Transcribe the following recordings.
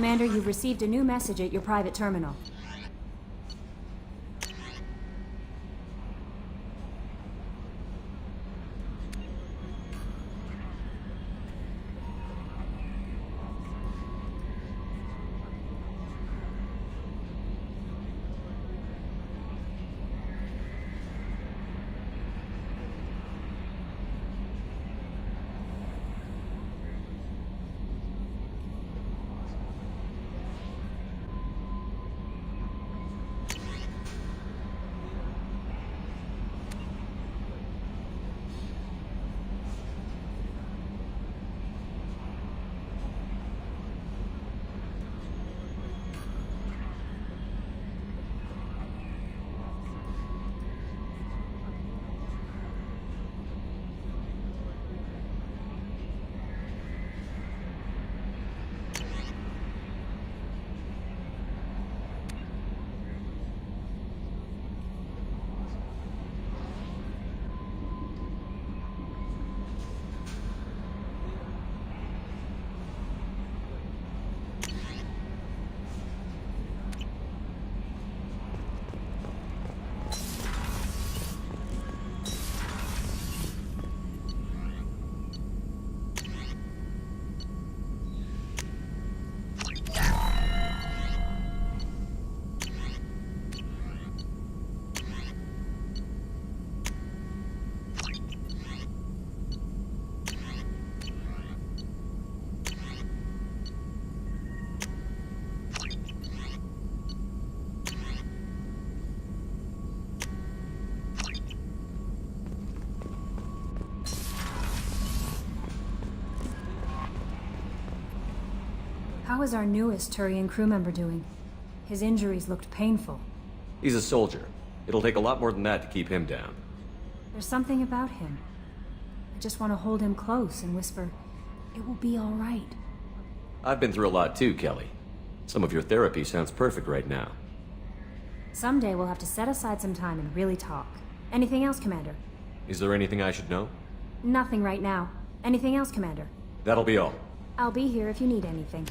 Commander, you've received a new message at your private terminal. How is our newest Turian crew member doing? His injuries looked painful. He's a soldier. It'll take a lot more than that to keep him down. There's something about him. I just want to hold him close and whisper, "It will be all right." I've been through a lot too, Kelly. Some of your therapy sounds perfect right now. Someday we'll have to set aside some time and really talk. Anything else, Commander? Is there anything I should know? Nothing right now. Anything else, Commander? That'll be all. I'll be here if you need anything.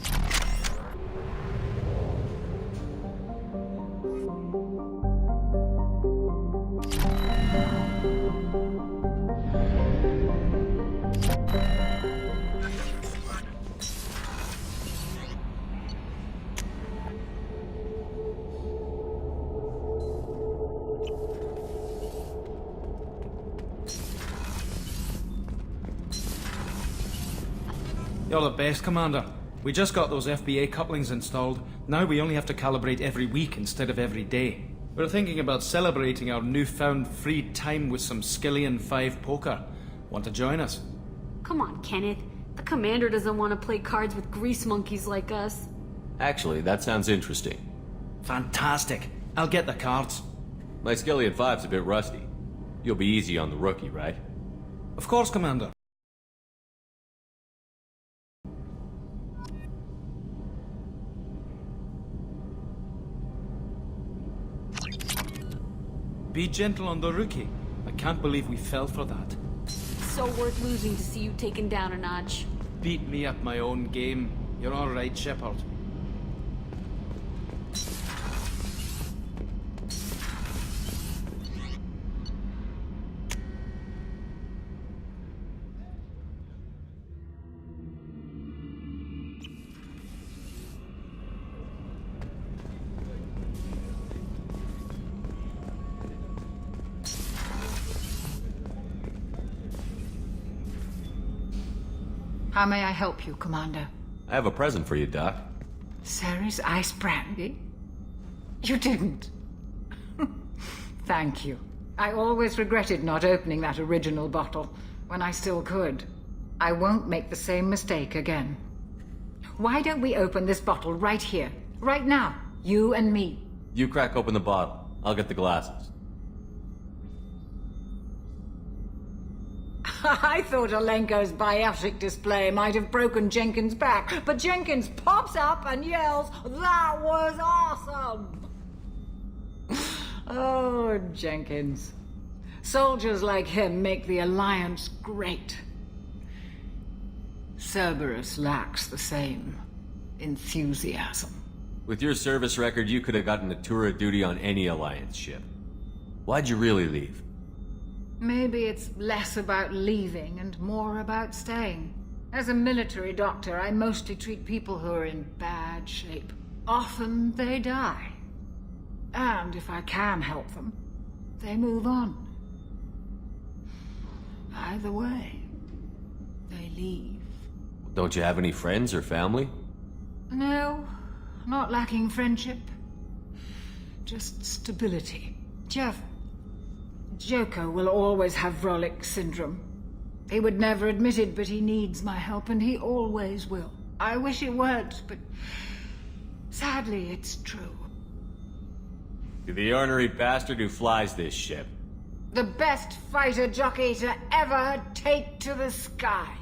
You're the best, Commander. We just got those FBA couplings installed. Now we only have to calibrate every week instead of every day. We're thinking about celebrating our newfound free time with some Skillian 5 poker. Want to join us? Come on, Kenneth. The commander doesn't want to play cards with grease monkeys like us. Actually, that sounds interesting. Fantastic. I'll get the cards. My Skillian 5's a bit rusty. You'll be easy on the rookie, right? Of course, Commander. Be gentle on the rookie. I can't believe we fell for that. So worth losing to see you taken down a notch. Beat me at my own game. You're all right, Shepard. How may I help you, Commander? I have a present for you, Doc. Ceres ice brandy? You didn't. Thank you. I always regretted not opening that original bottle when I still could. I won't make the same mistake again. Why don't we open this bottle right here, right now, you and me? You crack open the bottle. I'll get the glasses. I thought Alenko's biotic display might have broken Jenkins' back, but Jenkins pops up and yells, "That was awesome!" Oh, Jenkins. Soldiers like him make the Alliance great. Cerberus lacks the same. enthusiasm. With your service record, you could have gotten a tour of duty on any Alliance ship. Why'd you really leave? Maybe it's less about leaving and more about staying. As a military doctor, I mostly treat people who are in bad shape. Often they die. And if I can help them, they move on. Either way, they leave. Don't you have any friends or family? No, not lacking friendship. Just stability. Jeff, Joko will always have Vrolic syndrome. He would never admit it, but he needs my help, and he always will. I wish it weren't, but sadly, it's true. You're the ornery bastard who flies this ship. The best fighter jockey to ever take to the skies.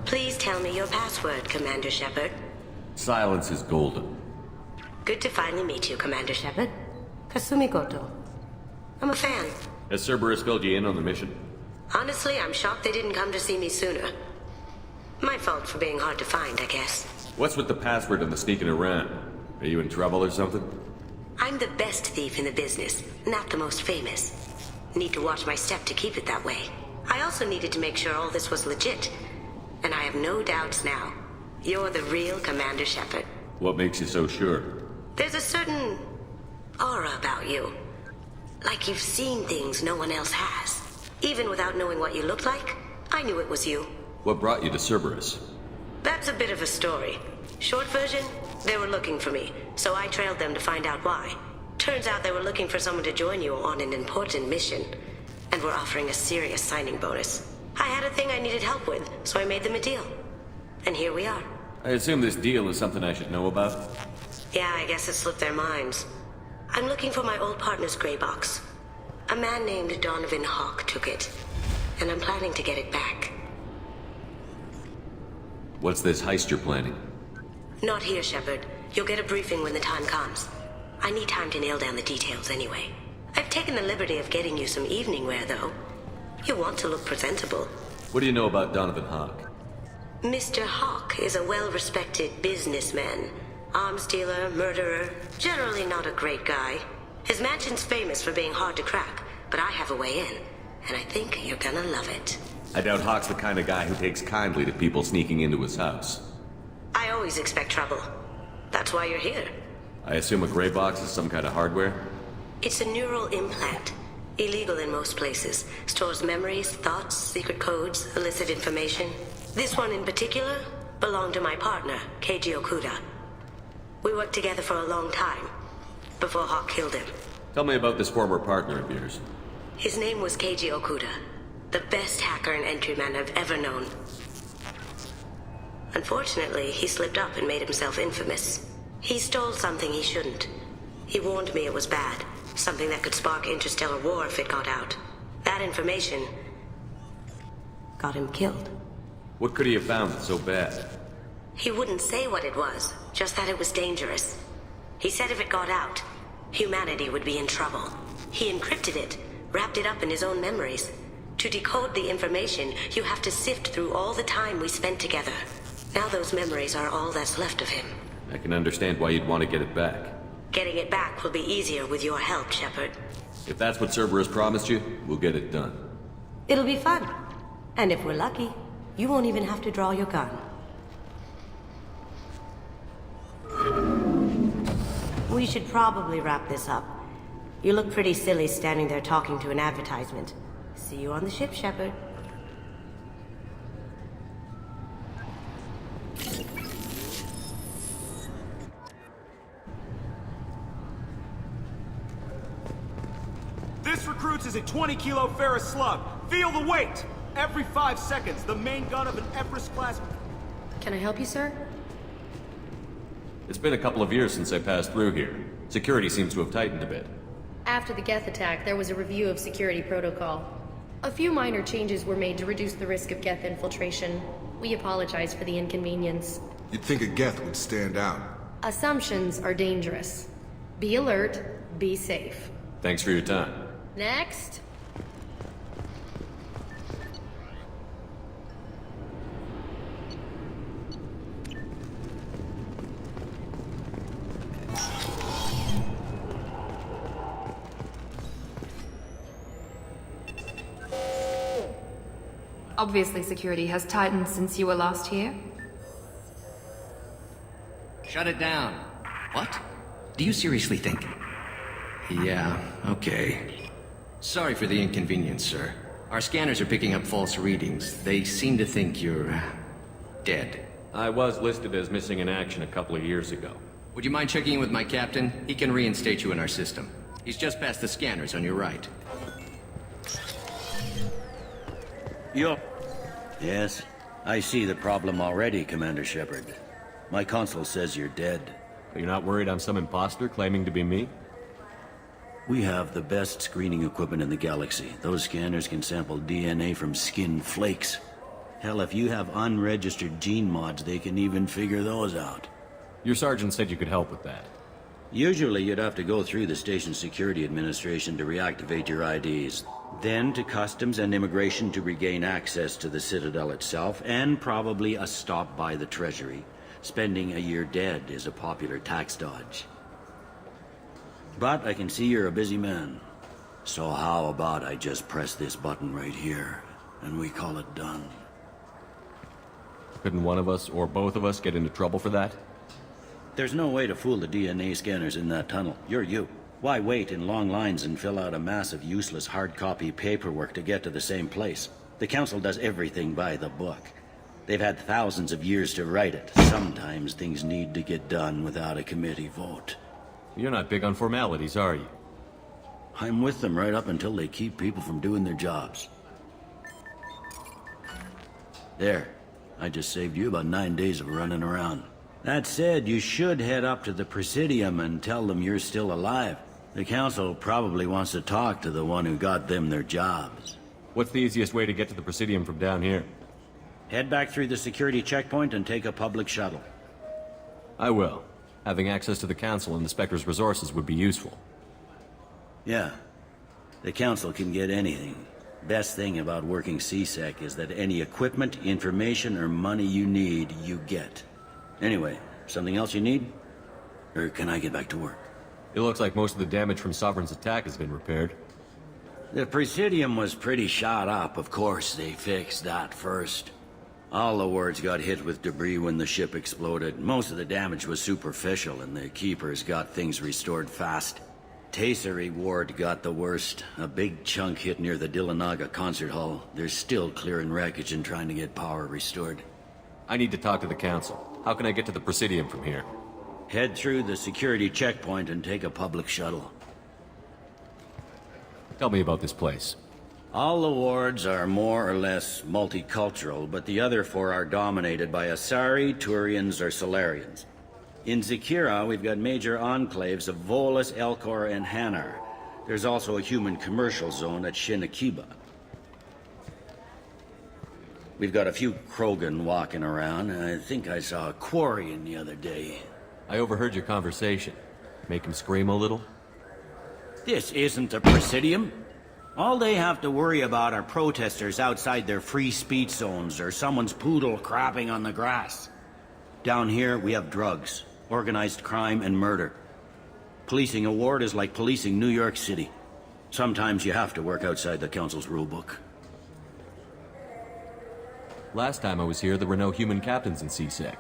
Please tell me your password, Commander Shepard. Silence is golden. Good to finally meet you, Commander Shepard. Kasumi Goto. I'm a fan. Has Cerberus filled you in on the mission? Honestly, I'm shocked they didn't come to see me sooner. My fault for being hard to find, I guess. What's with the password and the sneaking around? Are you in trouble or something? I'm the best thief in the business, not the most famous. Need to watch my step to keep it that way. I also needed to make sure all this was legit. And I have no doubts now. You're the real Commander Shepard. What makes you so sure? There's a certain aura about you. Like you've seen things no one else has. Even without knowing what you looked like, I knew it was you. What brought you to Cerberus? That's a bit of a story. Short version, they were looking for me, so I trailed them to find out why. Turns out they were looking for someone to join you on an important mission, and were offering a serious signing bonus. I had a thing I needed help with, so I made them a deal. And here we are. I assume this deal is something I should know about? Yeah, I guess it slipped their minds. I'm looking for my old partner's gray box. A man named Donovan Hawk took it, and I'm planning to get it back. What's this heist you're planning? Not here, Shepard. You'll get a briefing when the time comes. I need time to nail down the details anyway. I've taken the liberty of getting you some evening wear, though. You want to look presentable. What do you know about Donovan Hawk? Mr. Hawk is a well-respected businessman. Arms dealer, murderer, generally not a great guy. His mansion's famous for being hard to crack, but I have a way in, and I think you're gonna love it. I doubt Hawk's the kind of guy who takes kindly to people sneaking into his house. I always expect trouble. That's why you're here. I assume a gray box is some kind of hardware? It's a neural implant. Illegal in most places. Stores memories, thoughts, secret codes, illicit information. This one in particular belonged to my partner, Keiji Okuda. We worked together for a long time, before Hawk killed him. Tell me about this former partner of yours. His name was Keiji Okuda, the best hacker and entryman I've ever known. Unfortunately, he slipped up and made himself infamous. He stole something he shouldn't. He warned me it was bad, something that could spark interstellar war if it got out. That information got him killed. What could he have found that's so bad? He wouldn't say what it was, just that it was dangerous. He said if it got out, humanity would be in trouble. He encrypted it, wrapped it up in his own memories. To decode the information, you have to sift through all the time we spent together. Now those memories are all that's left of him. I can understand why you'd want to get it back. Getting it back will be easier with your help, Shepard. If that's what Cerberus promised you, we'll get it done. It'll be fun. And if we're lucky, you won't even have to draw your gun. We should probably wrap this up. You look pretty silly standing there talking to an advertisement. See you on the ship, Shepard. This recruits is a 20-kilo ferrous slug. Feel the weight! Every 5 seconds, the main gun of an Everest-class... Can I help you, sir? It's been a couple of years since I passed through here. Security seems to have tightened a bit. After the Geth attack, there was a review of security protocol. A few minor changes were made to reduce the risk of Geth infiltration. We apologize for the inconvenience. You'd think a Geth would stand out. Assumptions are dangerous. Be alert, be safe. Thanks for your time. Next. Obviously, security has tightened since you were last here. Shut it down. What? Do you seriously think? Yeah, okay. Sorry for the inconvenience, sir. Our scanners are picking up false readings. They seem to think you're... dead. I was listed as missing in action a couple of years ago. Would you mind checking in with my captain? He can reinstate you in our system. He's just past the scanners on your right. Yup. Yes, I see the problem already, Commander Shepard. My console says you're dead. But you're not worried I'm some imposter claiming to be me? We have the best screening equipment in the galaxy. Those scanners can sample DNA from skin flakes. Hell, if you have unregistered gene mods, they can even figure those out. Your sergeant said you could help with that. Usually you'd have to go through the station security administration to reactivate your IDs. Then to customs and immigration to regain access to the Citadel itself, and probably a stop by the Treasury. Spending a year dead is a popular tax dodge. But I can see you're a busy man. So how about I just press this button right here, and we call it done? Couldn't one of us, or both of us, get into trouble for that? There's no way to fool the DNA scanners in that tunnel. You're you. Why wait in long lines and fill out a massive useless hard copy paperwork to get to the same place? The Council does everything by the book. They've had thousands of years to write it. Sometimes things need to get done without a committee vote. You're not big on formalities, are you? I'm with them right up until they keep people from doing their jobs. There. I just saved you about 9 days of running around. That said, you should head up to the Presidium and tell them you're still alive. The Council probably wants to talk to the one who got them their jobs. What's the easiest way to get to the Presidium from down here? Head back through the security checkpoint and take a public shuttle. I will. Having access to the Council and the Spectre's resources would be useful. Yeah, The Council can get anything. Best thing about working CSEC is that any equipment, information, or money you need, you get. Anyway, something else you need? Or can I get back to work? It looks like most of the damage from Sovereign's attack has been repaired. The Presidium was pretty shot up. Of course, they fixed that first. All the wards got hit with debris when the ship exploded. Most of the damage was superficial, and the Keepers got things restored fast. Tasery Ward got the worst. A big chunk hit near the Dillanaga concert hall. They're still clearing wreckage and trying to get power restored. I need to talk to the Council. How can I get to the Presidium from here? Head through the security checkpoint and take a public shuttle. Tell me about this place. All the wards are more or less multicultural, but the other 4 are dominated by Asari, Turians, or Solarians. In Zakira, we've got major enclaves of Volus, Elcor, and Hanar. There's also a human commercial zone at Shinakiba. We've got a few Krogan walking around. I think I saw a Quarian the other day. I overheard your conversation. Make him scream a little? This isn't a Presidium. All they have to worry about are protesters outside their free speech zones or someone's poodle crapping on the grass. Down here, we have drugs, organized crime, and murder. Policing a ward is like policing New York City. Sometimes you have to work outside the Council's rulebook. Last time I was here, there were no human captains in CSEC.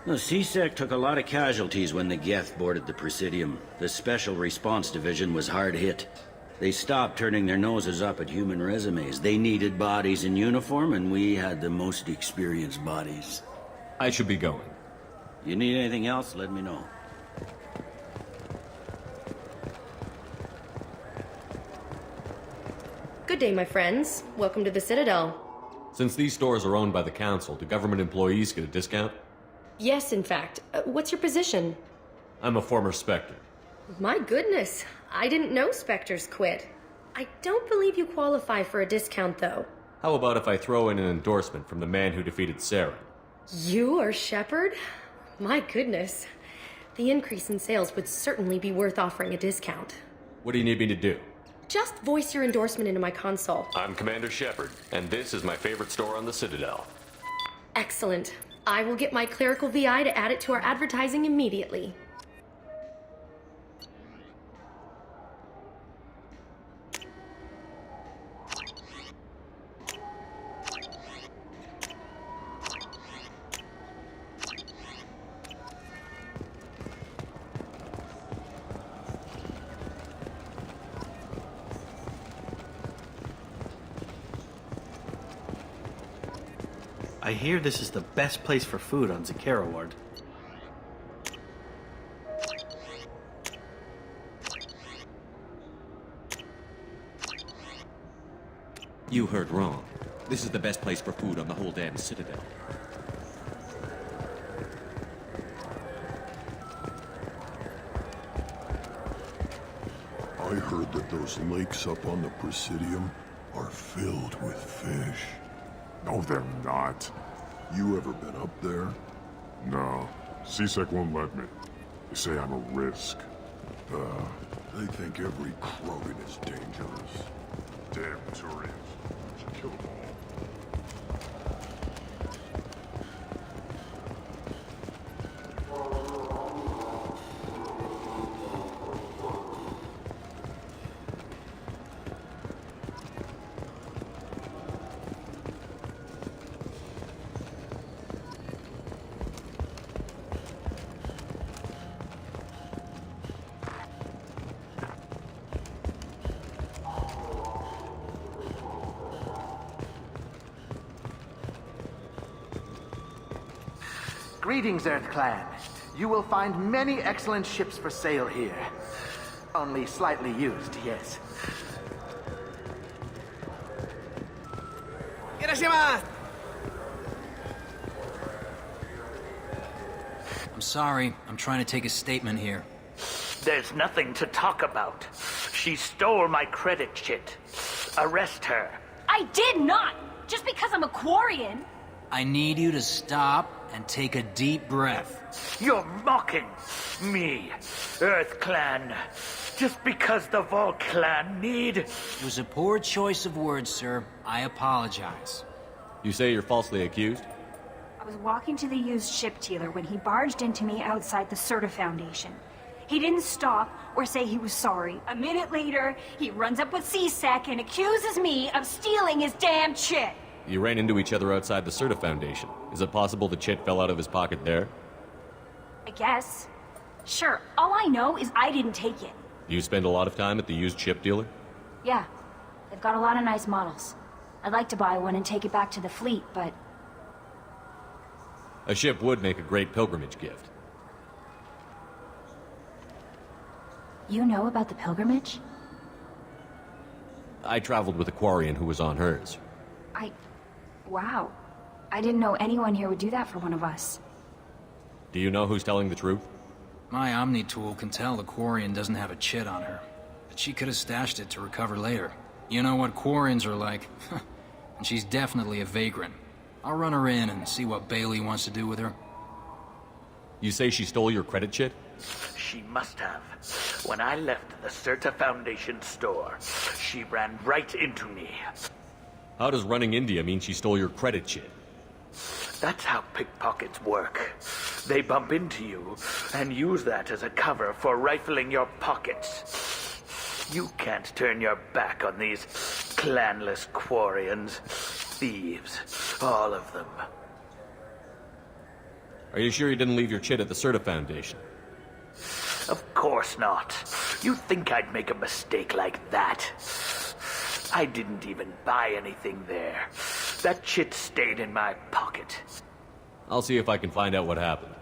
The CSEC took a lot of casualties when the Geth boarded the Presidium. The Special Response Division was hard hit. They stopped turning their noses up at human resumes. They needed bodies in uniform, and we had the most experienced bodies. I should be going. You need anything else, let me know. Good day, my friends. Welcome to the Citadel. Since these stores are owned by the Council, do government employees get a discount? Yes, in fact. What's your position? I'm a former Spectre. My goodness. I didn't know Spectres quit. I don't believe you qualify for a discount, though. How about if I throw in an endorsement from the man who defeated Sarah? You are Shepard? My goodness. The increase in sales would certainly be worth offering a discount. What do you need me to do? Just voice your endorsement into my console. I'm Commander Shepard, and this is my favorite store on the Citadel. Excellent. I will get my clerical VI to add it to our advertising immediately. I hear this is the best place for food on Zakira Ward. You heard wrong. This is the best place for food on the whole damn Citadel. I heard that those lakes up on the Presidium are filled with fish. No, they're not. You ever been up there? No. CSEC won't let me. They say I'm a risk. They think every Krogan is dangerous. Damn Turians. Should kill them all. Greetings, Earth Clan. You will find many excellent ships for sale here. Only slightly used, yes. I'm sorry. I'm trying to take a statement here. There's nothing to talk about. She stole my credit kit. Arrest her. I did not! Just because I'm a Quarian! I need you to stop and take a deep breath. You're mocking me, Earth Clan. Just because the Vol clan need... It was a poor choice of words, sir. I apologize. You say you're falsely accused? I was walking to the used ship dealer when he barged into me outside the Serta Foundation. He didn't stop or say he was sorry. A minute later, he runs up with C-Sec and accuses me of stealing his damn chit. You ran into each other outside the Serta Foundation. Is it possible the chit fell out of his pocket there? I guess. Sure, all I know is I didn't take it. Do you spend a lot of time at the used ship dealer? Yeah, they've got a lot of nice models. I'd like to buy one and take it back to the fleet, but... A ship would make a great pilgrimage gift. You know about the pilgrimage? I traveled with a Quarian who was on hers. Wow. I didn't know anyone here would do that for one of us. Do you know who's telling the truth? My Omni tool can tell the Quarian doesn't have a chit on her, but she could have stashed it to recover later. You know what Quarians are like. And she's definitely a vagrant. I'll run her in and see what Bailey wants to do with her. You say she stole your credit chit? She must have. When I left the Serta Foundation store, she ran right into me. How does running into you mean she stole your credit chit? That's how pickpockets work. They bump into you and use that as a cover for rifling your pockets. You can't turn your back on these clanless Quarians. Thieves. All of them. Are you sure you didn't leave your chit at the Serta Foundation? Of course not. You think I'd make a mistake like that? I didn't even buy anything there. That chit stayed in my pocket. I'll see if I can find out what happened.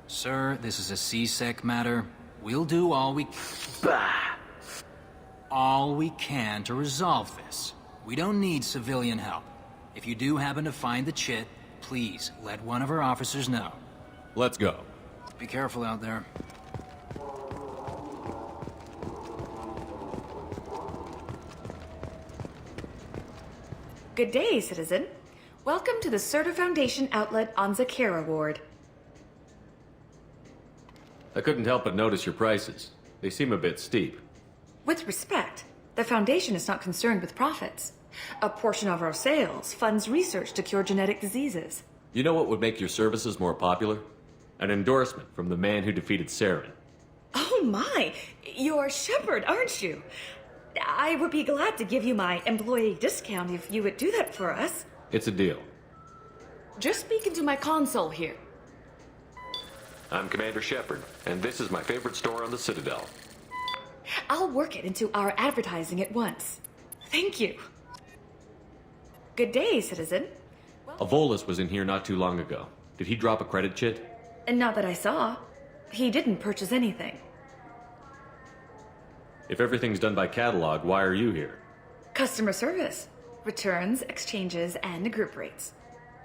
Sir, this is a C-Sec matter. We'll do all we... Bah! All we can to resolve this. We don't need civilian help. If you do happen to find the chit, please let one of our officers know. Let's go. Be careful out there. Good day, citizen. Welcome to the Serta Foundation outlet on Zakera Ward. I couldn't help but notice your prices. They seem a bit steep. With respect, the Foundation is not concerned with profits. A portion of our sales funds research to cure genetic diseases. You know what would make your services more popular? An endorsement from the man who defeated Saren. Oh my! You're Shepard, aren't you? I would be glad to give you my employee discount if you would do that for us. It's a deal. Just speak into my console here. I'm Commander Shepard, and this is my favorite store on the Citadel. I'll work it into our advertising at once. Thank you. Good day, citizen. Avolis was in here not too long ago. Did he drop a credit chit? And not that I saw. He didn't purchase anything. If everything's done by catalog, why are you here? Customer service. Returns, exchanges, and group rates.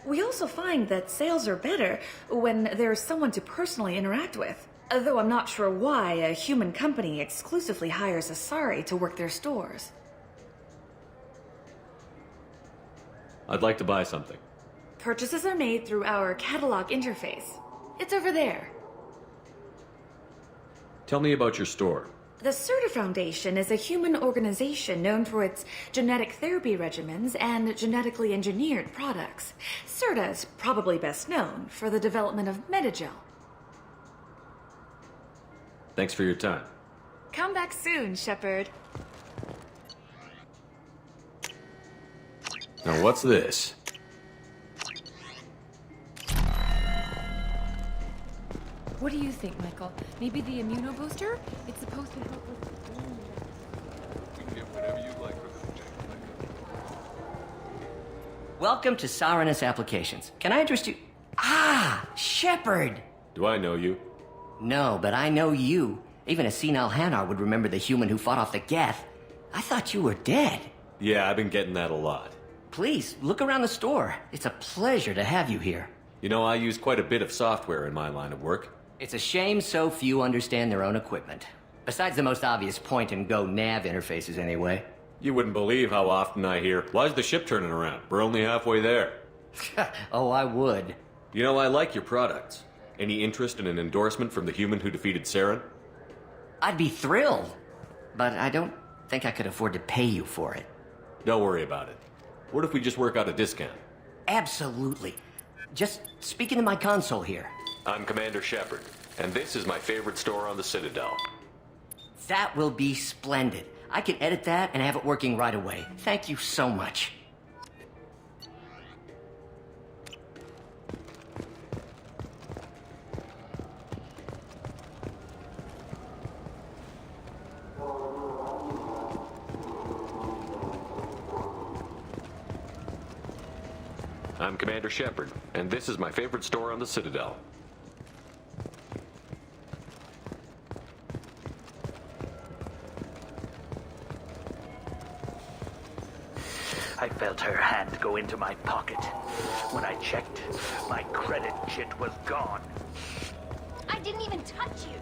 We also find that sales are better when there's someone to personally interact with. Though I'm not sure why a human company exclusively hires Asari to work their stores. I'd like to buy something. Purchases are made through our catalog interface. It's over there. Tell me about your store. The Serta Foundation is a human organization known for its genetic therapy regimens and genetically engineered products. Serta is probably best known for the development of Metagel. Thanks for your time. Come back soon, Shepard. Now what's this? What do you think, Michael? Maybe the immuno booster? It's supposed to help with... You can get whatever you like from the Welcome to Saranus Applications. Can I interest you? Ah, Shepard! Do I know you? No, but I know you. Even a senile Hanar would remember the human who fought off the Geth. I thought you were dead. Yeah, I've been getting that a lot. Please, look around the store. It's a pleasure to have you here. You know, I use quite a bit of software in my line of work. It's a shame so few understand their own equipment. Besides the most obvious point-and-go nav interfaces, anyway. You wouldn't believe how often I hear, "Why's the ship turning around? We're only halfway there." Oh, I would. You know, I like your products. Any interest in an endorsement from the human who defeated Saren? I'd be thrilled. but I don't think I could afford to pay you for it. Don't worry about it. What if we just work out a discount? Absolutely. Just speak into my console here. I'm Commander Shepard, and this is my favorite store on the Citadel. That will be splendid. I can edit that and have it working right away. Thank you so much. I'm Commander Shepard, and this is my favorite store on the Citadel. I felt her hand go into my pocket. When I checked, my credit chit was gone. I didn't even touch you.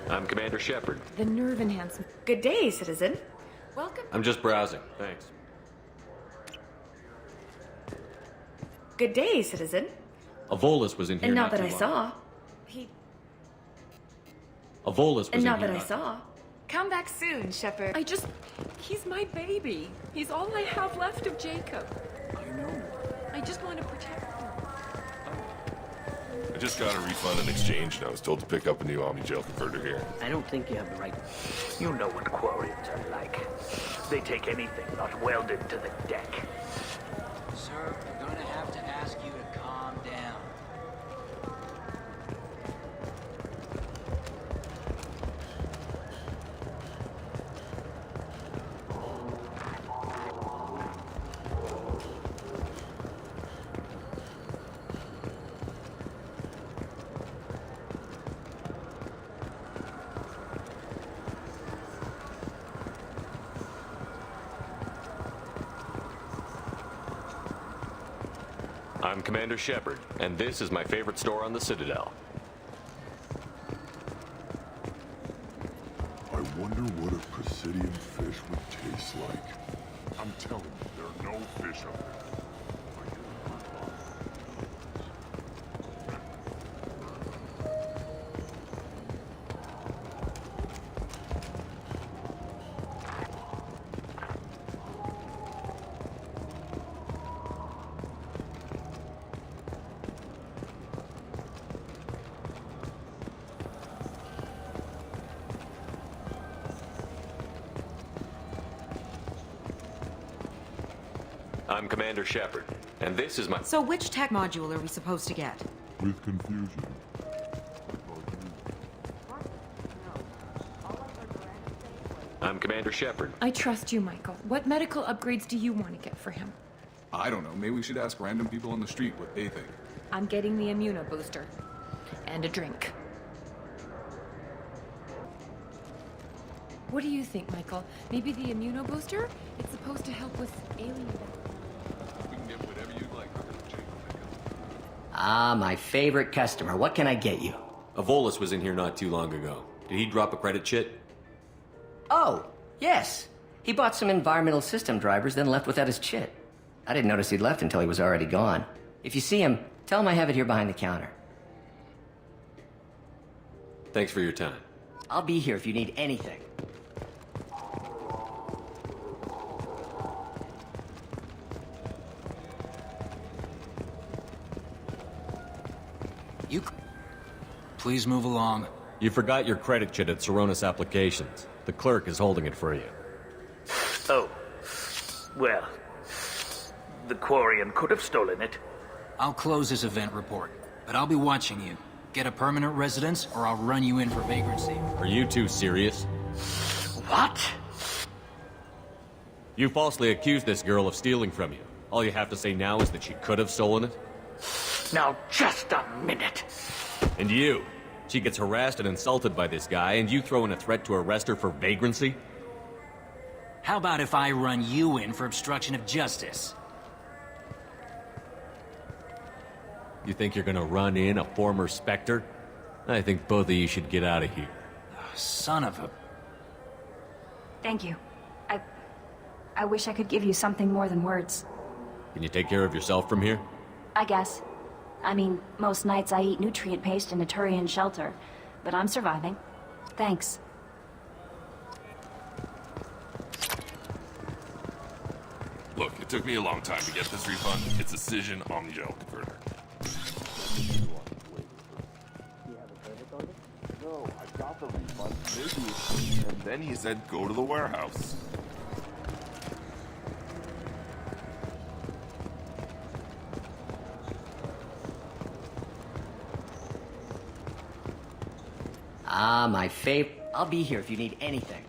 I'm Commander Shepard. The nerve enhancement. Good day, citizen. Welcome. I'm just browsing, thanks. Good day, citizen. A Volus was in here And not not that I too long. saw. He. A Volus was And in not here that I not- saw. Come back soon, Shepard. He's my baby. He's all I have left of Jacob. I know. I just want to protect him. I just got a refund in exchange, and I was told to pick up a new Omni Gel converter here. I don't think you have the right. You know what Quarians are like. They take anything not welded to the deck. Sir, we're going to have to ask you to calm down. I'm Commander Shepard, and this is my favorite store on the Citadel. I wonder what a Presidium fish would taste like. I'm telling you, there are no fish up there. I'm Commander Shepard, and this is my... So which tech module are we supposed to get? With confusion. I'm Commander Shepard. I trust you, Michael. What medical upgrades do you want to get for him? I don't know. Maybe we should ask random people on the street what they think. I'm getting the immuno booster. And a drink. What do you think, Michael? Maybe the immuno booster? It's supposed to help with alien... We can get whatever you'd like. Ah, my favorite customer. What can I get you? A Volus was in here not too long ago. Did he drop a credit chit? Oh, yes. He bought some environmental system drivers, then left without his chit. I didn't notice he'd left until he was already gone. If you see him, tell him I have it here behind the counter. Thanks for your time. I'll be here if you need anything. Please move along. You forgot your credit chit at Seronis Applications. The clerk is holding it for you. Oh. Well. The Quarian could have stolen it. I'll close this event report, but I'll be watching you. Get a permanent residence, or I'll run you in for vagrancy. Are you two serious? What? You falsely accused this girl of stealing from you. All you have to say now is that she could have stolen it? Now, just a minute. And you? She gets harassed and insulted by this guy, and you throw in a threat to arrest her for vagrancy? How about if I run you in for obstruction of justice? You think you're gonna run in a former Spectre? I think both of you should get out of here. Son of a... Thank you. I wish I could give you something more than words. Can you take care of yourself from here? I guess. I mean, most nights I eat nutrient paste in a Turian shelter, but I'm surviving. Thanks. Look, it took me a long time to get this refund. It's a Cision Omnigel converter. No, I got the refund. Maybe. And then he said, go to the warehouse. Ah, my favorite. I'll be here if you need anything.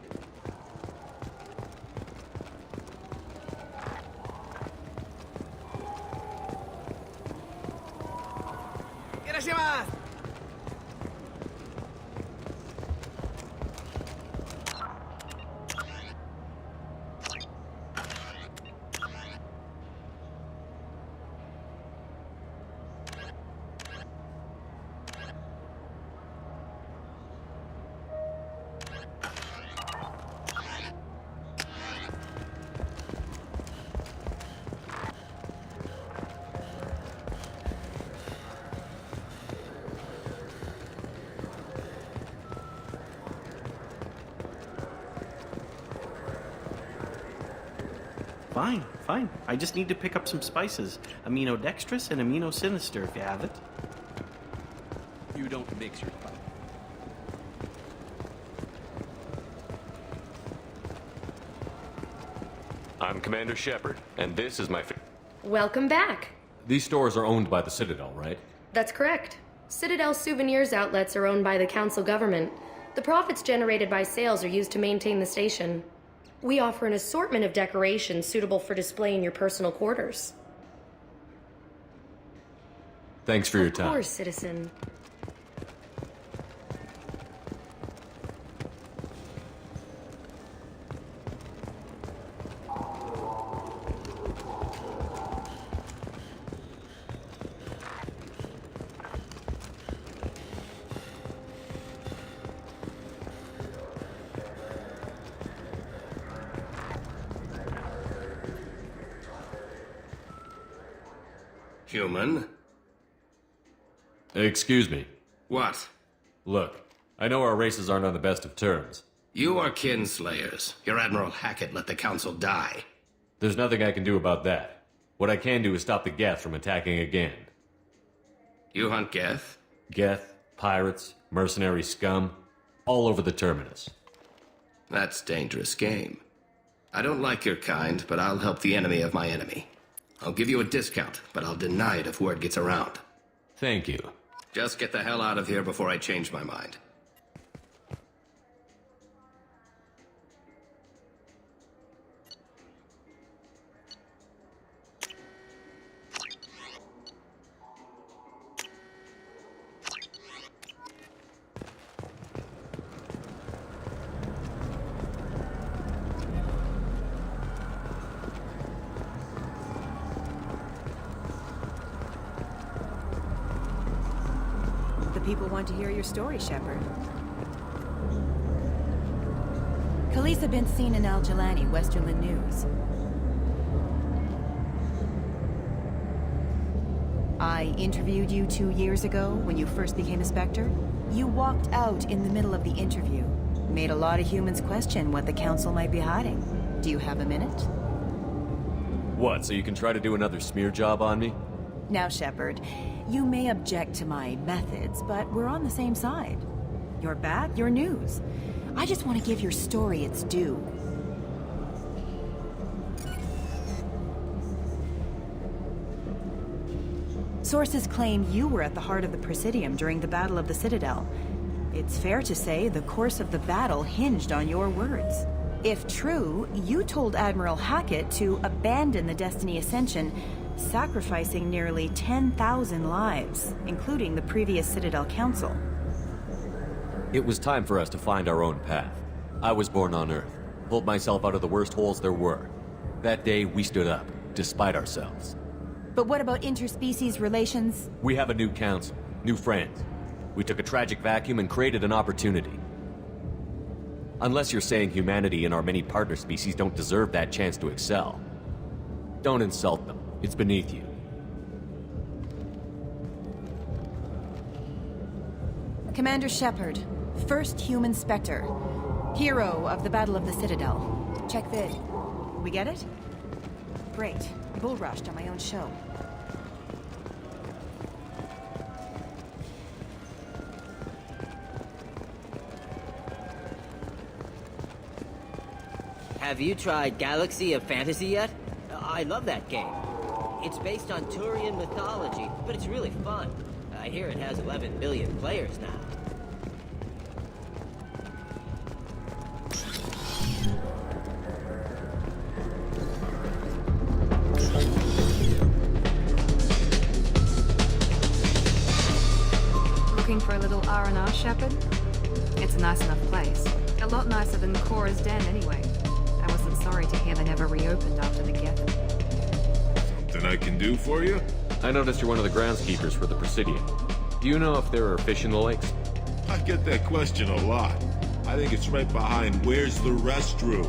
Fine. I just need to pick up some spices. Aminodextrous and aminosinister, if you have it. You don't mix your spices. I'm Commander Shepard, and this is my... Welcome back. These stores are owned by the Citadel, right? That's correct. Citadel souvenirs outlets are owned by the Council government. The profits generated by sales are used to maintain the station. We offer an assortment of decorations suitable for display in your personal quarters. Thanks for your time. Of course, citizen. Human? Excuse me. What? Look, I know our races aren't on the best of terms. You are kinslayers. Your Admiral Hackett let the Council die. There's nothing I can do about that. What I can do is stop the Geth from attacking again. You hunt Geth? Geth, pirates, mercenary scum, all over the Terminus. That's dangerous game. I don't like your kind, but I'll help the enemy of my enemy. I'll give you a discount, but I'll deny it if word gets around. Thank you. Just get the hell out of here before I change my mind. People want to hear your story, Shepard. Khaleesa been seen in Al Jelani, Westerland News. I interviewed you 2 years ago when you first became a Spectre. You walked out in the middle of the interview. Made a lot of humans question what the Council might be hiding. Do you have a minute? What, so you can try to do another smear job on me? Now, Shepard, you may object to my methods, but we're on the same side. You're bad, you're news. I just want to give your story its due. Sources claim you were at the heart of the Presidium during the Battle of the Citadel. It's fair to say the course of the battle hinged on your words. If true, you told Admiral Hackett to abandon the Destiny Ascension, sacrificing nearly 10,000 lives, including the previous Citadel Council. It was time for us to find our own path. I was born on Earth, pulled myself out of the worst holes there were. That day, we stood up, despite ourselves. But what about interspecies relations? We have a new council, new friends. We took a tragic vacuum and created an opportunity. Unless you're saying humanity and our many partner species don't deserve that chance to excel. Don't insult them. It's beneath you. Commander Shepard, first human Spectre. Hero of the Battle of the Citadel. Check the... We get it? Great. Bull rushed on my own show. Have you tried Galaxy of Fantasy yet? I love that game. It's based on Turian mythology, but it's really fun. I hear it has 11 billion players now. Looking for a little R&R, Shepard? It's a nice enough place. A lot nicer than Cora's Den, anyway. I wasn't sorry to hear they never reopened after the Geth. Something I can do for you? I noticed you're one of the groundskeepers for the Presidium. Do you know if there are fish in the lakes? I get that question a lot. I think it's right behind where's the restroom.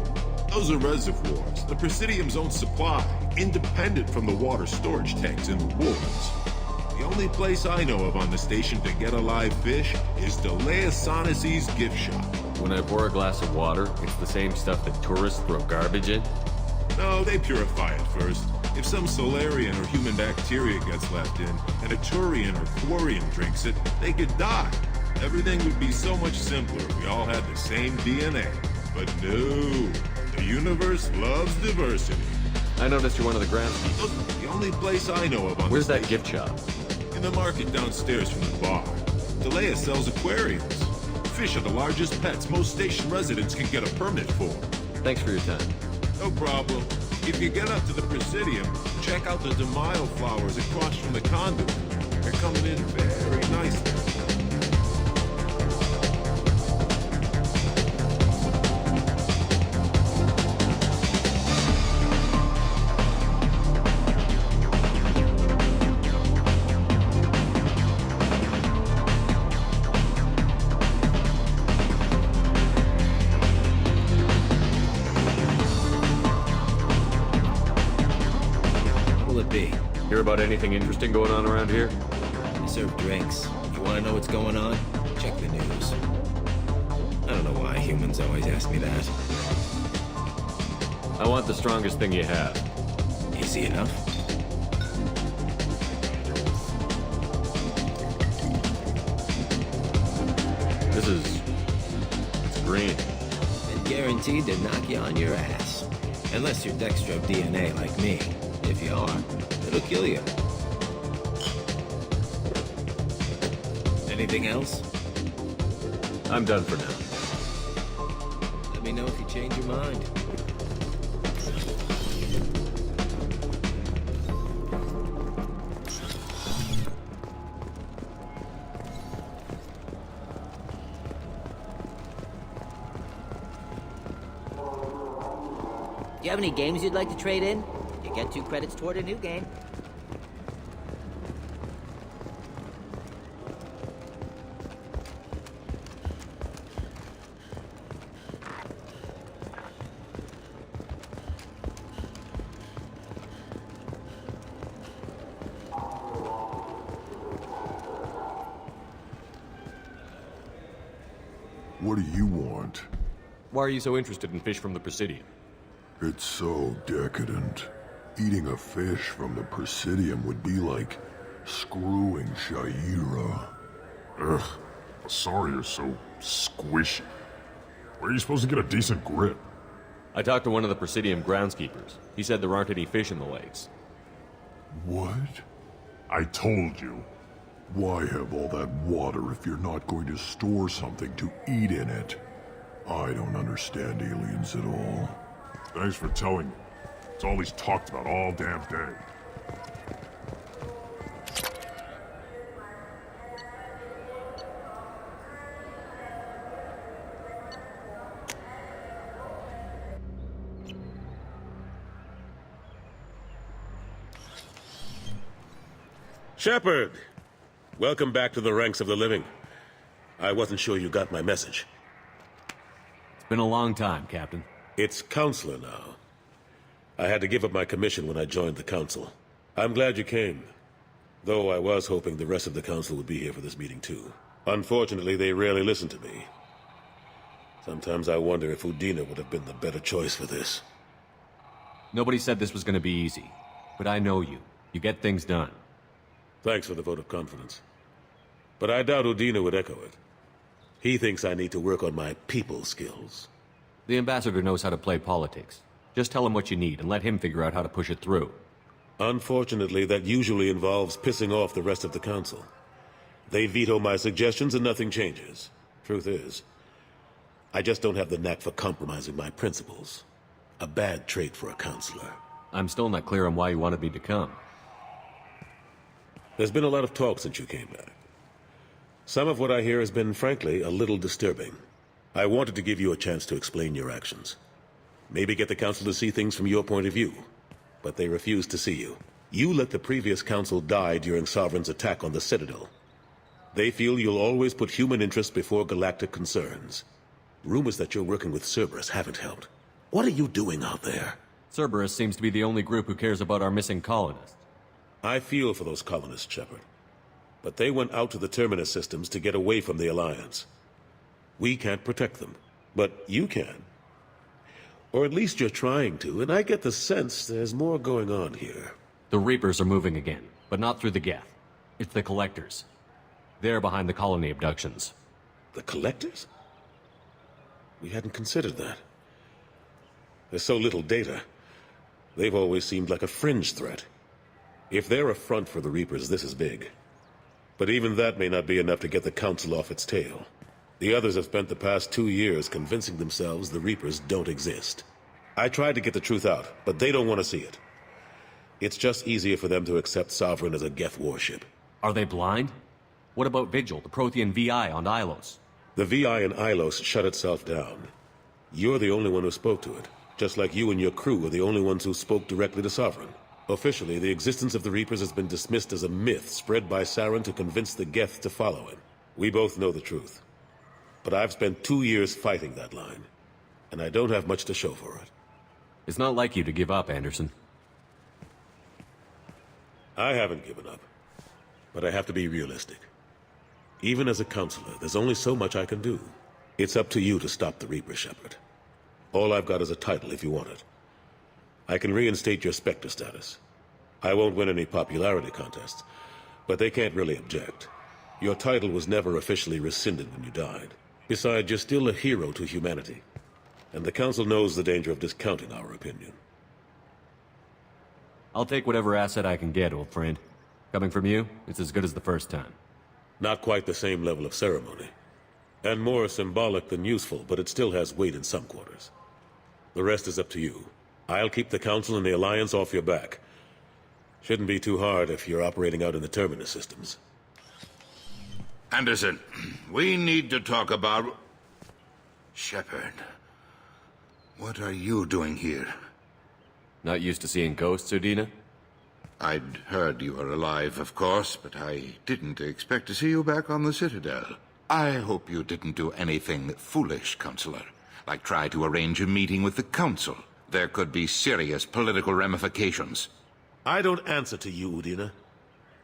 Those are reservoirs, the Presidium's own supply, independent from the water storage tanks in the woods. The only place I know of on the station to get a live fish is Delea Sonasy's gift shop. When I pour a glass of water, it's the same stuff that tourists throw garbage in? No, they purify it first. If some Solarian or human bacteria gets left in, and a Turian or Quarian drinks it, they could die. Everything would be so much simpler if we all had the same DNA. But no, the universe loves diversity. I noticed you're one of the groundskeepers. The only place I know of on Where's that gift shop? In the market downstairs from the bar. Delea sells aquariums. Fish are the largest pets most station residents can get a permit for. Thanks for your time. No problem. If you get up to the Presidium, check out the DeMaio flowers across from the conduit. They're coming in very nicely. Hear about anything interesting going on around here? I serve drinks. You want to know what's going on? Check the news. I don't know why humans always ask me that. I want the strongest thing you have. Easy enough. It's green. And guaranteed to knock you on your ass. Unless you're dextro DNA like me. If you are, it'll kill you. Anything else? I'm done for now. Let me know if you change your mind. Do you have any games you'd like to trade in? You get 2 credits toward a new game. What do you want? Why are you so interested in fish from the Presidium? It's so decadent. Eating a fish from the Presidium would be like screwing Shaira. Ugh, sorry you're so squishy. Where are you supposed to get a decent grip? I talked to one of the Presidium groundskeepers. He said there aren't any fish in the lakes. What? I told you. Why have all that water if you're not going to store something to eat in it? I don't understand aliens at all. Thanks for telling me. It's all he's talked about all damn day. Shepard! Welcome back to the ranks of the living. I wasn't sure you got my message. It's been a long time, Captain. It's Counselor now. I had to give up my commission when I joined the Council. I'm glad you came. Though I was hoping the rest of the Council would be here for this meeting too. Unfortunately, they rarely listen to me. Sometimes I wonder if Udina would have been the better choice for this. Nobody said this was going to be easy, but I know you. You get things done. Thanks for the vote of confidence. But I doubt Udina would echo it. He thinks I need to work on my people skills. The ambassador knows how to play politics. Just tell him what you need and let him figure out how to push it through. Unfortunately, that usually involves pissing off the rest of the council. They veto my suggestions and nothing changes. Truth is, I just don't have the knack for compromising my principles. A bad trait for a counselor. I'm still not clear on why you wanted me to come. There's been a lot of talk since you came back. Some of what I hear has been, frankly, a little disturbing. I wanted to give you a chance to explain your actions. Maybe get the council to see things from your point of view. But they refuse to see you. You let the previous council die during Sovereign's attack on the Citadel. They feel you'll always put human interests before galactic concerns. Rumors that you're working with Cerberus haven't helped. What are you doing out there? Cerberus seems to be the only group who cares about our missing colonists. I feel for those colonists, Shepard. But they went out to the Terminus systems to get away from the Alliance. We can't protect them, but you can. Or at least you're trying to, and I get the sense there's more going on here. The Reapers are moving again, but not through the Geth. It's the Collectors. They're behind the colony abductions. The Collectors? We hadn't considered that. There's so little data. They've always seemed like a fringe threat. If they're a front for the Reapers, this is big. But even that may not be enough to get the Council off its tail. The others have spent the past 2 years convincing themselves the Reapers don't exist. I tried to get the truth out, but they don't want to see it. It's just easier for them to accept Sovereign as a Geth warship. Are they blind? What about Vigil, the Prothean VI on Ilos? The VI on Ilos shut itself down. You're the only one who spoke to it, just like you and your crew are the only ones who spoke directly to Sovereign. Officially, the existence of the Reapers has been dismissed as a myth spread by Saren to convince the Geth to follow him. We both know the truth. But I've spent 2 years fighting that line, and I don't have much to show for it. It's not like you to give up, Anderson. I haven't given up, but I have to be realistic. Even as a counselor, there's only so much I can do. It's up to you to stop the Reaper, Shepard. All I've got is a title if you want it. I can reinstate your Spectre status. I won't win any popularity contests, but they can't really object. Your title was never officially rescinded when you died. Besides, you're still a hero to humanity. And the Council knows the danger of discounting our opinion. I'll take whatever asset I can get, old friend. Coming from you, it's as good as the first time. Not quite the same level of ceremony. And more symbolic than useful, but it still has weight in some quarters. The rest is up to you. I'll keep the Council and the Alliance off your back. Shouldn't be too hard if you're operating out in the Terminus systems. Anderson, we need to talk about... Shepard. What are you doing here? Not used to seeing ghosts, Udina? I'd heard you were alive, of course, but I didn't expect to see you back on the Citadel. I hope you didn't do anything foolish, Counselor, like try to arrange a meeting with the Council. There could be serious political ramifications. I don't answer to you, Udina.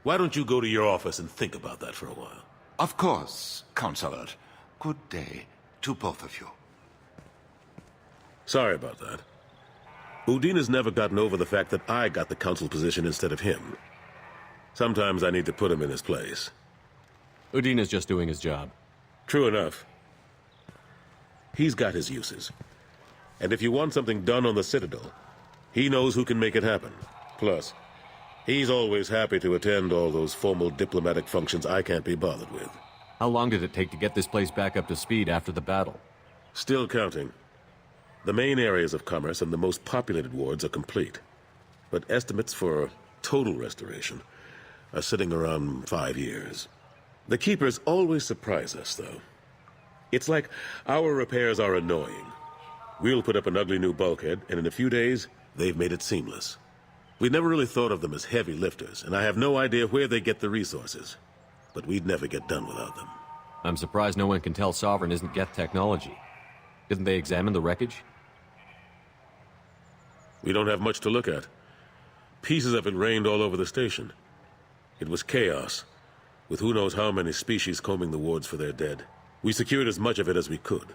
Why don't you go to your office and think about that for a while? Of course, Counselor. Good day to both of you. Sorry about that. Udina's never gotten over the fact that I got the Council position instead of him. Sometimes I need to put him in his place. Udina's just doing his job. True enough. He's got his uses. And if you want something done on the Citadel, he knows who can make it happen. Plus, he's always happy to attend all those formal diplomatic functions I can't be bothered with. How long did it take to get this place back up to speed after the battle? Still counting. The main areas of commerce and the most populated wards are complete. But estimates for total restoration are sitting around 5 years. The Keepers always surprise us, though. It's like our repairs are annoying. We'll put up an ugly new bulkhead, and in a few days, they've made it seamless. We never really thought of them as heavy lifters, and I have no idea where they get the resources. But we'd never get done without them. I'm surprised no one can tell Sovereign isn't Geth technology. Didn't they examine the wreckage? We don't have much to look at. Pieces of it rained all over the station. It was chaos. with who knows how many species combing the wards for their dead. We secured as much of it as we could.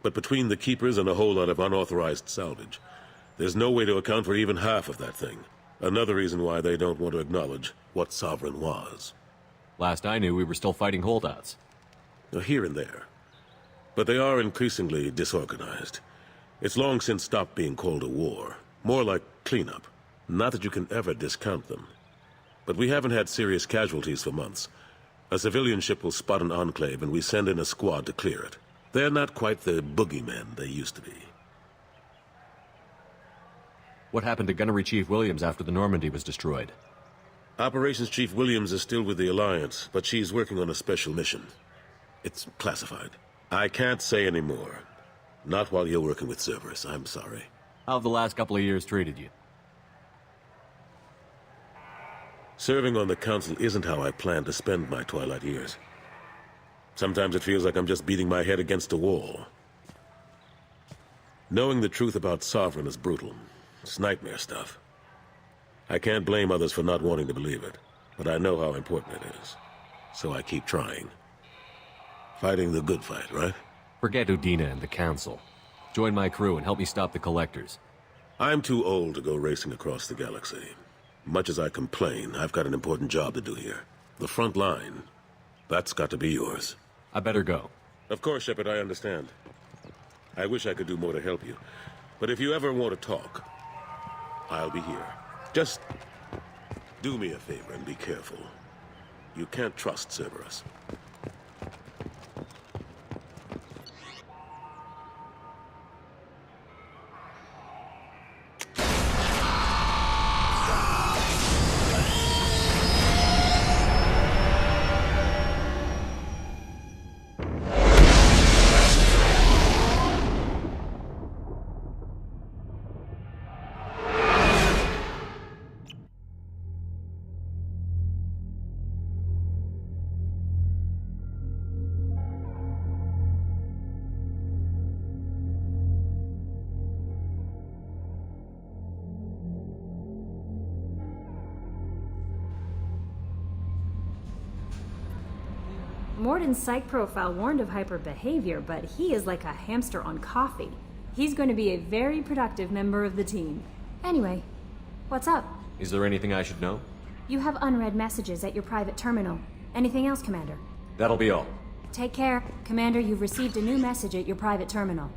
But between the keepers and a whole lot of unauthorized salvage, there's no way to account for even half of that thing. Another reason why they don't want to acknowledge what Sovereign was. Last I knew, we were still fighting holdouts. Here and there. But they are increasingly disorganized. It's long since stopped being called a war. More like cleanup. Not that you can ever discount them. But we haven't had serious casualties for months. A civilian ship will spot an enclave and we send in a squad to clear it. They're not quite the boogeymen they used to be. What happened to Gunnery Chief Williams after the Normandy was destroyed? Operations Chief Williams is still with the Alliance, but she's working on a special mission. It's classified. I can't say any more. Not while you're working with Cerberus, I'm sorry. How have the last couple of years treated you? Serving on the Council isn't how I plan to spend my twilight years. Sometimes it feels like I'm just beating my head against a wall. Knowing the truth about Sovereign is brutal. It's nightmare stuff. I can't blame others for not wanting to believe it, but I know how important it is. So I keep trying. Fighting the good fight, right? Forget Udina and the Council. Join my crew and help me stop the Collectors. I'm too old to go racing across the galaxy. Much as I complain, I've got an important job to do here. The front line. That's got to be yours. I better go. Of course, Shepard, I understand. I wish I could do more to help you. But if you ever want to talk, I'll be here. Just do me a favor and be careful. You can't trust Cerberus. Morden's psych profile warned of hyper behavior, but he is like a hamster on coffee. He's going to be a very productive member of the team. Anyway, what's up? Is there anything I should know? You have unread messages at your private terminal. Anything else, Commander? That'll be all. Take care. Commander, you've received a new message at your private terminal.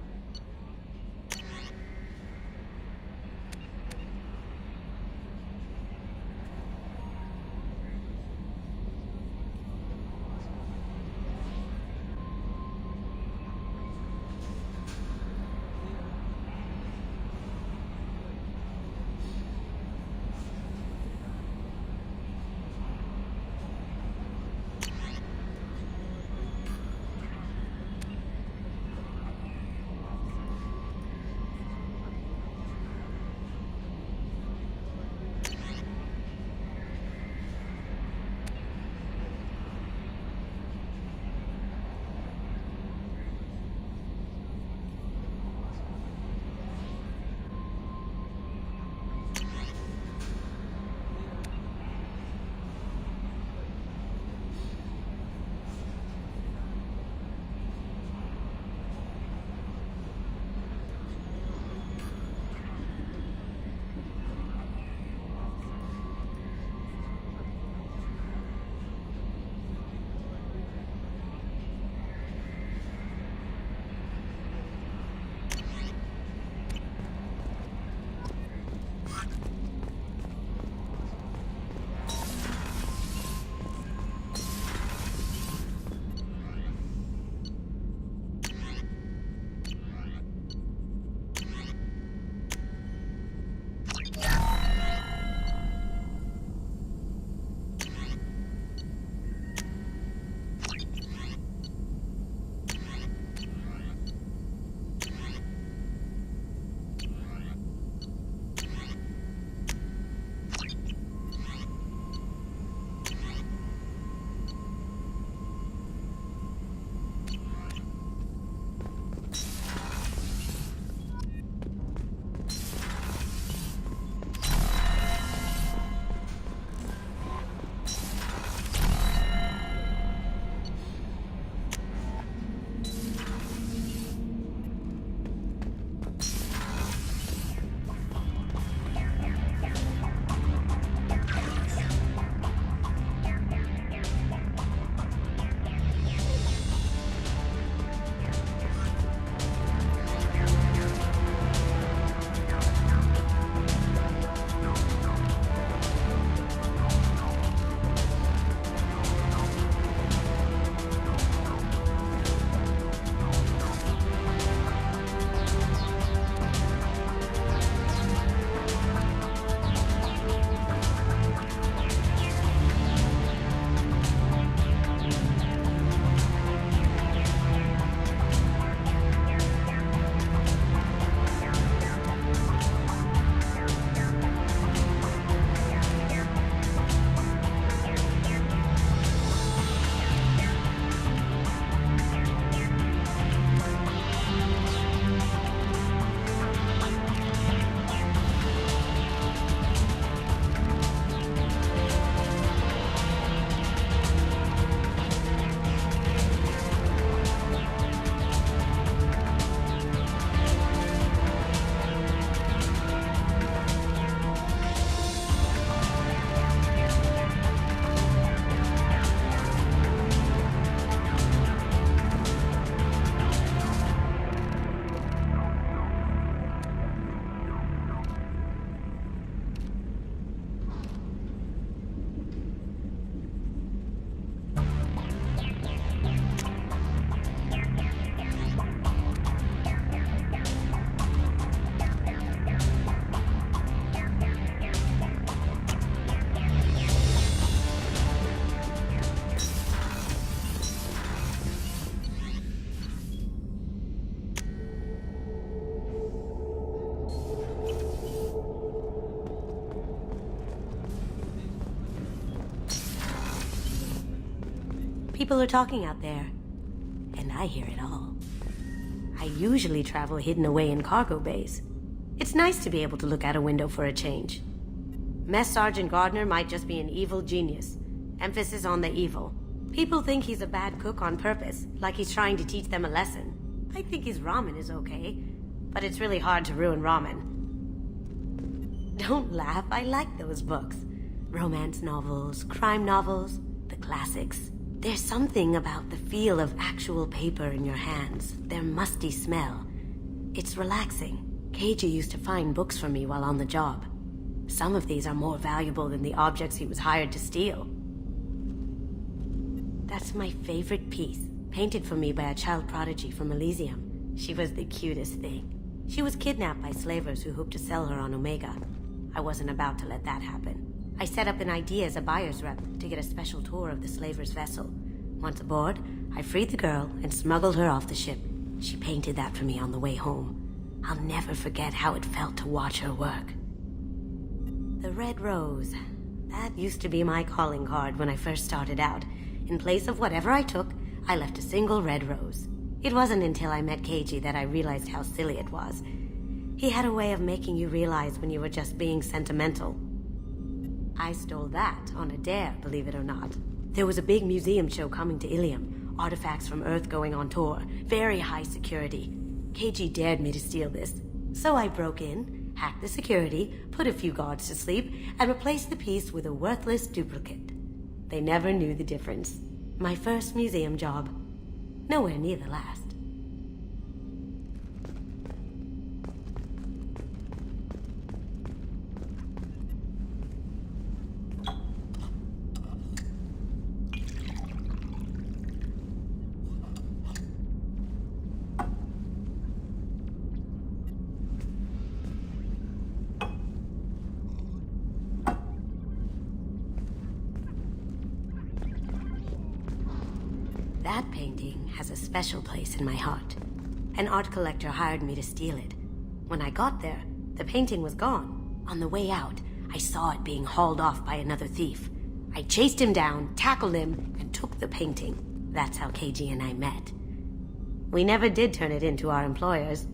People are talking out there, and I hear it all. I usually travel hidden away in cargo bays. It's nice to be able to look out a window for a change. Mess Sergeant Gardner might just be an evil genius. Emphasis on the evil. People think he's a bad cook on purpose, like he's trying to teach them a lesson. I think his ramen is okay, but it's really hard to ruin ramen. Don't laugh, I like those books. Romance novels, crime novels, the classics. There's something about the feel of actual paper in your hands, their musty smell. It's relaxing. Keiji used to find books for me while on the job. Some of these are more valuable than the objects he was hired to steal. That's my favorite piece, painted for me by a child prodigy from Elysium. She was the cutest thing. She was kidnapped by slavers who hoped to sell her on Omega. I wasn't about to let that happen. I set up an idea as a buyer's rep to get a special tour of the slaver's vessel. Once aboard, I freed the girl and smuggled her off the ship. She painted that for me on the way home. I'll never forget how it felt to watch her work. The red rose. That used to be my calling card when I first started out. In place of whatever I took, I left a single red rose. It wasn't until I met Keiji that I realized how silly it was. He had a way of making you realize when you were just being sentimental. I stole that on a dare, believe it or not. There was a big museum show coming to Ilium. Artifacts from Earth going on tour. Very high security. Keiji dared me to steal this. So I broke in, hacked the security, put a few guards to sleep, and replaced the piece with a worthless duplicate. They never knew the difference. My first museum job. Nowhere near the last. That painting has a special place in my heart. An art collector hired me to steal it. When I got there, the painting was gone. On the way out, I saw it being hauled off by another thief. I chased him down, tackled him, and took the painting. That's how Keiji and I met. We never did turn it in to our employers.